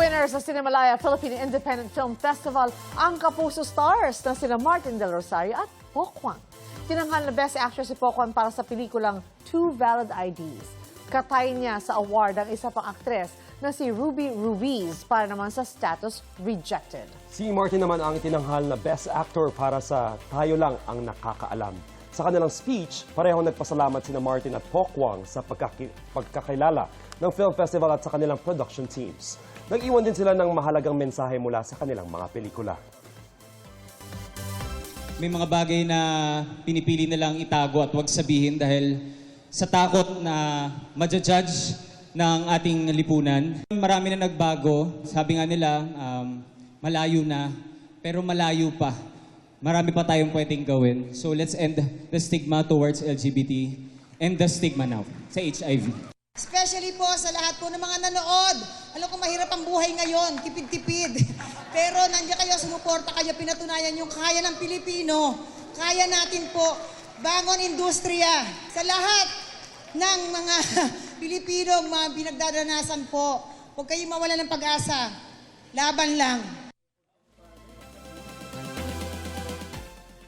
Winner sa Cinemalaya Philippine Independent Film Festival ang kapuso stars na sina Martin Del Rosario at Pokwang. Tinanghal na Best Actress si Pokwang para sa pelikulang Two Valid IDs. Katay niya sa award ang isa pang aktres na si Ruby Ruiz para naman sa status rejected. Si Martin naman ang itinanghal na Best Actor para sa Tayo Lang ang Nakakaalam. Sa kanilang speech, parehong nagpasalamat sina Martin at Pokwang sa pagkakilala ng film festival at sa kanilang production teams. Nag-iwan din sila ng mahalagang mensahe mula sa kanilang mga pelikula. May mga bagay na pinipili nilang itago at huwag sabihin dahil sa takot na ma-judge ng ating lipunan. Marami na nagbago. Sabi nga nila, malayo na, pero malayo pa. Marami pa tayong pwedeng gawin. So let's end the stigma towards LGBT and the stigma now sa HIV. Especially po sa lahat po ng mga nanood. Alam ko mahirap ang buhay ngayon, tipid-tipid. Pero nandiyan kayo, sumuporta kayo, pinatunayan yung kaya ng Pilipino. Kaya natin po, bangon industriya. Sa lahat ng mga Pilipino, mga pinagdadanasan po, huwag kayong mawala ng pag-asa. Laban lang.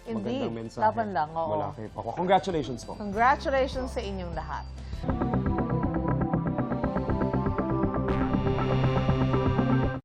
Indeed, Magandang mensahe laban lang. Oo. mula kay Pokwang. Congratulations po. Congratulations sa inyong lahat.